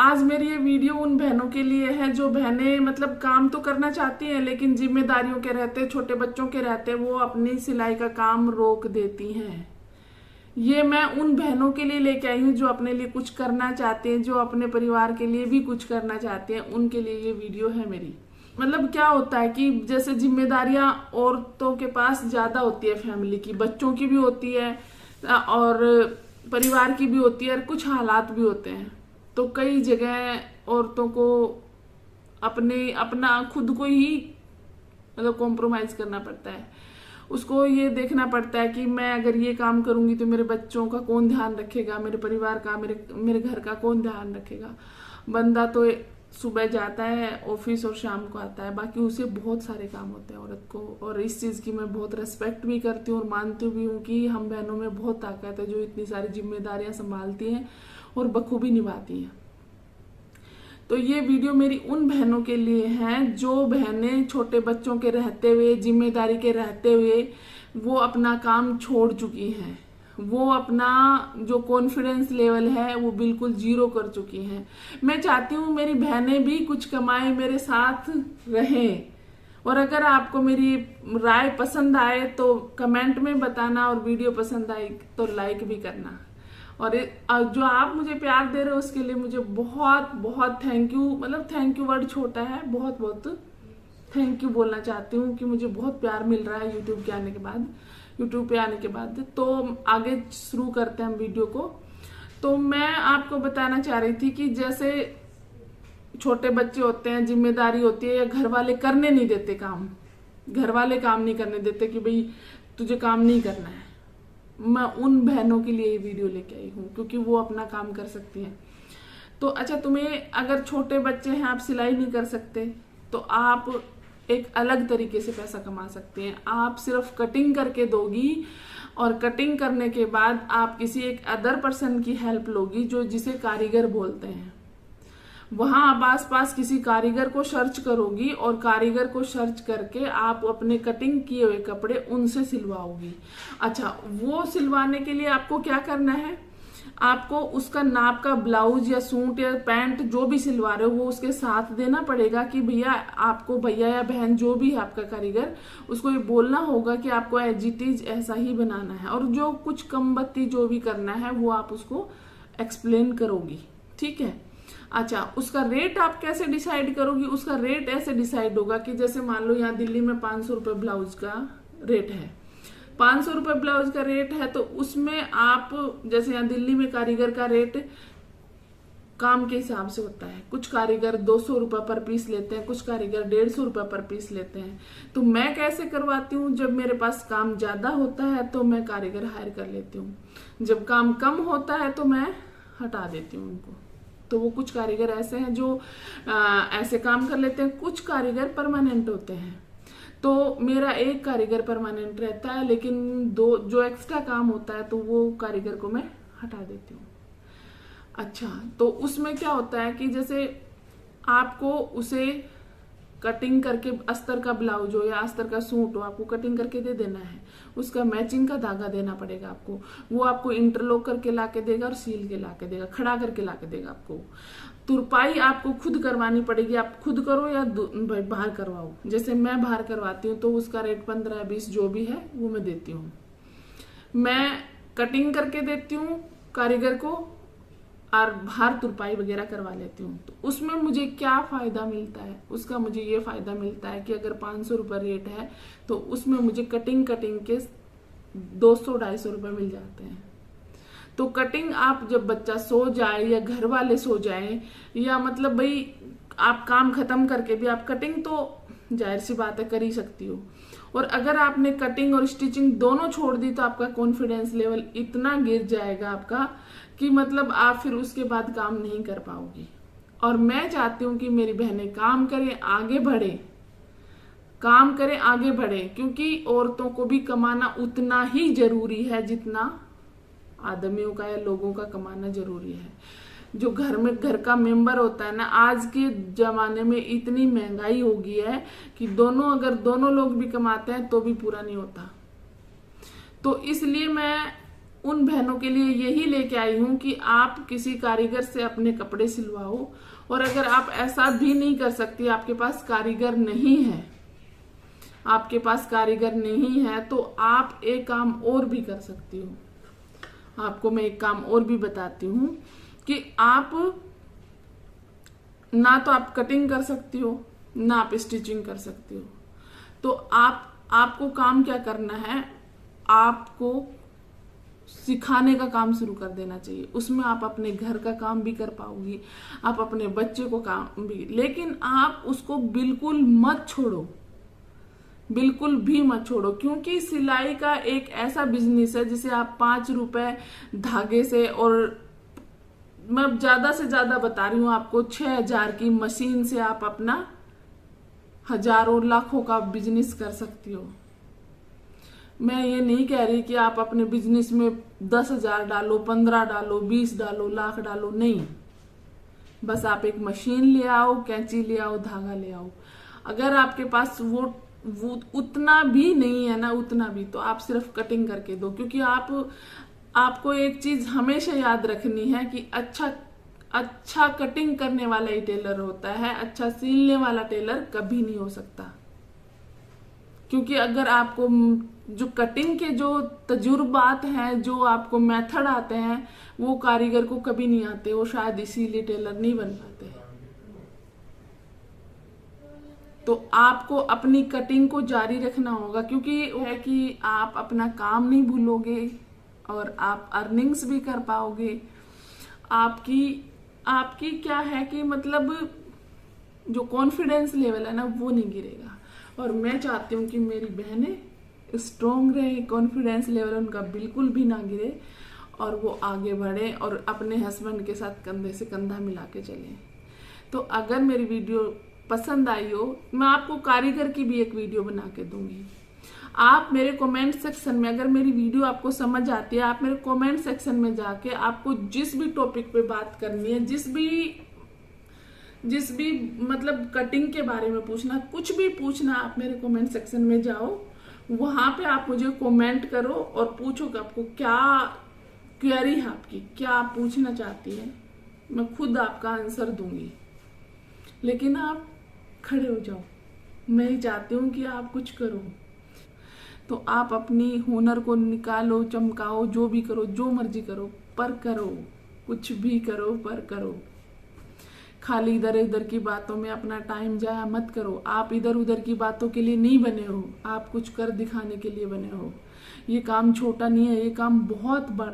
आज मेरी ये वीडियो उन बहनों के लिए है जो बहनें मतलब काम तो करना चाहती हैं लेकिन जिम्मेदारियों के रहते, छोटे बच्चों के रहते, वो अपनी सिलाई का काम रोक देती हैं। ये मैं उन बहनों के लिए लेके आई हूँ जो अपने लिए कुछ करना चाहते हैं, जो अपने परिवार के लिए भी कुछ करना चाहते हैं, उनके लिए ये वीडियो है मेरी। मतलब क्या होता है कि जैसे जिम्मेदारियां औरतों के पास ज्यादा होती है, फैमिली की, बच्चों की भी होती है और परिवार की भी होती है, और कुछ हालात भी होते हैं। तो कई जगह औरतों को अपना खुद को ही मतलब कॉम्प्रोमाइज करना पड़ता है। उसको ये देखना पड़ता है कि मैं अगर ये काम करूंगी तो मेरे बच्चों का कौन ध्यान रखेगा, मेरे परिवार का, मेरे घर का कौन ध्यान रखेगा। बंदा तो सुबह जाता है ऑफिस और शाम को आता है, बाकी उसे बहुत सारे काम होते हैं औरत को। और इस चीज की मैं बहुत रेस्पेक्ट भी करती हूँ और मानती भी हूँ कि हम बहनों में बहुत ताकत है जो इतनी सारी जिम्मेदारियां संभालती हैं और बखूबी निभाती हैं। तो ये वीडियो मेरी उन बहनों के लिए है जो बहनें छोटे बच्चों के रहते हुए, जिम्मेदारी के रहते हुए वो अपना काम छोड़ चुकी हैं। वो अपना जो कॉन्फिडेंस लेवल है वो बिल्कुल जीरो कर चुकी हैं। मैं चाहती हूँ मेरी बहनें भी कुछ कमाए, मेरे साथ रहें। और अगर आपको मेरी राय पसंद आए तो कमेंट में बताना, और वीडियो पसंद आए तो लाइक भी करना। और जो आप मुझे प्यार दे रहे हो उसके लिए मुझे बहुत बहुत थैंक यू। मतलब थैंक यू वर्ड छोटा है, बहुत बहुत थैंक यू बोलना चाहती हूँ कि मुझे बहुत प्यार मिल रहा है यूट्यूब पे आने के बाद। तो आगे शुरू करते हैं हम वीडियो को। तो मैं आपको बताना चाह रही थी कि जैसे छोटे बच्चे होते हैं, जिम्मेदारी होती है, या घर वाले करने नहीं देते काम, घर वाले काम नहीं करने देते कि भाई तुझे काम नहीं करना है। मैं उन बहनों के लिए ये वीडियो लेके आई हूँ क्योंकि वो अपना काम कर सकती हैं। तो अच्छा, तुम्हें अगर छोटे बच्चे हैं, आप सिलाई नहीं कर सकते, तो आप एक अलग तरीके से पैसा कमा सकते हैं। आप सिर्फ कटिंग करके दोगी और कटिंग करने के बाद आप किसी एक अदर पर्सन की हेल्प लोगी जो जिसे कारीगर बोलते हैं। वहां आप आसपास किसी कारीगर को सर्च करोगी और कारीगर को सर्च करके आप अपने कटिंग किए हुए कपड़े उनसे सिलवाओगी। अच्छा, वो सिलवाने के लिए आपको क्या करना है, आपको उसका नाप का ब्लाउज या सूट या पैंट जो भी सिलवा रहे हो वो उसके साथ देना पड़ेगा कि भैया आपको, भैया या बहन जो भी है आपका कारीगर, उसको ये बोलना होगा कि आपको एज इट इज ऐसा ही बनाना है। और जो कुछ कम बत्ती जो भी करना है वो आप उसको एक्सप्लेन करोगी, ठीक है। अच्छा, उसका रेट आप कैसे डिसाइड करोगी? उसका रेट ऐसे डिसाइड होगा कि जैसे मान लो यहाँ दिल्ली में 500 रुपए ब्लाउज का रेट है, 500 रुपए ब्लाउज का रेट है, तो उसमें आप जैसे यहाँ दिल्ली में कारीगर का रेट काम के हिसाब से होता है। कुछ कारीगर 200 रुपए पर पीस लेते हैं, कुछ कारीगर 150 रुपए पर पीस लेते हैं। तो मैं कैसे करवाती हूँ, जब मेरे पास काम ज्यादा होता है तो मैं कारीगर हायर कर लेती हूँ, जब काम कम होता है तो मैं हटा देती हूँ उनको। तो वो कुछ कारीगर ऐसे हैं जो ऐसे काम कर लेते हैं, कुछ कारीगर परमानेंट होते हैं। तो मेरा एक कारीगर परमानेंट रहता है, लेकिन दो जो एक्स्ट्रा काम होता है तो वो कारीगर को मैं हटा देती हूँ। अच्छा, तो उसमें क्या होता है कि जैसे आपको उसे कटिंग करके, अस्तर का ब्लाउज हो या अस्तर का सूट हो, आपको कटिंग करके दे देना है। उसका मैचिंग का धागा देना पड़ेगा आपको, वो आपको इंटरलॉक करके लाके देगा और सील के लाके देगा, खड़ा करके लाके देगा आपको। तुरपाई आपको खुद करवानी पड़ेगी, आप खुद करो या बाहर करवाओ। जैसे मैं बाहर करवाती हूँ तो उसका रेट 15-20 जो भी है वो मैं देती हूँ। मैं कटिंग करके देती हूँ कारीगर को और बाहर तुरपाई वगैरह करवा लेती हूँ। तो उसमें मुझे क्या फायदा मिलता है, उसका मुझे ये फायदा मिलता है कि अगर 500 रुपये रेट है तो उसमें मुझे कटिंग के 200-250 रुपये मिल जाते हैं। तो कटिंग आप जब बच्चा सो जाए या घर वाले सो जाए, या मतलब भाई आप काम खत्म करके भी आप कटिंग तो जाहिर सी बात है कर ही सकती हो। और अगर आपने कटिंग और स्टिचिंग दोनों छोड़ दी तो आपका कॉन्फिडेंस लेवल इतना गिर जाएगा आपका कि मतलब आप फिर उसके बाद काम नहीं कर पाओगी। और मैं चाहती हूँ कि मेरी बहनें काम करें, आगे बढ़े, काम करें, आगे बढ़े, क्योंकि औरतों को भी कमाना उतना ही जरूरी है जितना आदमियों का या लोगों का कमाना जरूरी है। जो घर में घर का मेंबर होता है ना, आज के जमाने में इतनी महंगाई हो गई है कि अगर दोनों लोग भी कमाते हैं तो भी पूरा नहीं होता। तो इसलिए मैं उन बहनों के लिए यही लेके आई हूं कि आप किसी कारीगर से अपने कपड़े सिलवाओ, और अगर आप ऐसा भी नहीं कर सकती, आपके पास कारीगर नहीं है, आपके पास कारीगर नहीं है, तो आप एक काम और भी कर सकती हो। आपको मैं एक काम और भी बताती हूँ कि आप ना तो आप कटिंग कर सकती हो, ना आप स्टिचिंग कर सकती हो। तो आपको काम क्या करना है, आपको सिखाने का काम शुरू कर देना चाहिए। उसमें आप अपने घर का काम भी कर पाओगी, आप अपने बच्चे को काम भी, लेकिन आप उसको बिल्कुल मत छोड़ो, बिल्कुल भी मत छोड़ो, क्योंकि सिलाई का एक ऐसा बिजनेस है जिसे आप 5 रुपए धागे से, और मैं ज्यादा से ज्यादा बता रही हूँ आपको, 6,000 की मशीन से आप अपना हजारों लाखों का बिजनेस कर सकती हो। मैं ये नहीं कह रही कि आप अपने बिजनेस में 10,000 डालो, 15 डालो, 20 डालो, लाख डालो, नहीं। बस आप एक मशीन ले आओ, कैंची ले आओ, धागा ले आओ। अगर आपके पास वो उतना भी नहीं है ना, उतना भी, तो आप सिर्फ कटिंग करके दो। क्योंकि आपको एक चीज हमेशा याद रखनी है कि अच्छा कटिंग करने वाला ही टेलर होता है, अच्छा सिलने वाला टेलर कभी नहीं हो सकता। क्योंकि अगर आपको जो कटिंग के जो तजुर्बात हैं, जो आपको मेथड आते हैं, वो कारीगर को कभी नहीं आते, वो शायद इसीलिए टेलर नहीं बन पाते। तो आपको अपनी कटिंग को जारी रखना होगा, क्योंकि है कि आप अपना काम नहीं भूलोगे और आप अर्निंग्स भी कर पाओगे। आपकी क्या है कि मतलब जो कॉन्फिडेंस लेवल है ना, वो नहीं गिरेगा। और मैं चाहती हूँ कि मेरी बहनें स्ट्रोंग रहे, कॉन्फिडेंस लेवल उनका बिल्कुल भी ना गिरे, और वो आगे बढ़े और अपने हस्बैंड के साथ कंधे से कंधा मिला के चलें। तो अगर मेरी वीडियो पसंद आई हो, मैं आपको कारीगर की भी एक वीडियो बना के दूंगी। आप मेरे कमेंट सेक्शन में, अगर मेरी वीडियो आपको समझ आती है, आप मेरे कमेंट सेक्शन में जाके आपको जिस भी टॉपिक पे बात करनी है, जिस भी मतलब कटिंग के बारे में पूछना, कुछ भी पूछना, आप मेरे कमेंट सेक्शन में जाओ, वहां पे आप मुझे कमेंट करो और पूछो कि आपको क्या क्वेरी है, आपकी क्या आप पूछना चाहती है, मैं खुद आपका आंसर दूंगी। लेकिन आप खड़े हो जाओ, मैं ही चाहती हूँ कि आप कुछ करो। तो आप अपनी हुनर को निकालो, चमकाओ, जो भी करो, जो मर्जी करो, पर करो, कुछ भी करो, पर करो। खाली इधर उधर की बातों में अपना टाइम जाया मत करो। आप इधर उधर की बातों के लिए नहीं बने हो, आप कुछ कर दिखाने के लिए बने हो। ये काम छोटा नहीं है, ये काम बहुत बड़ा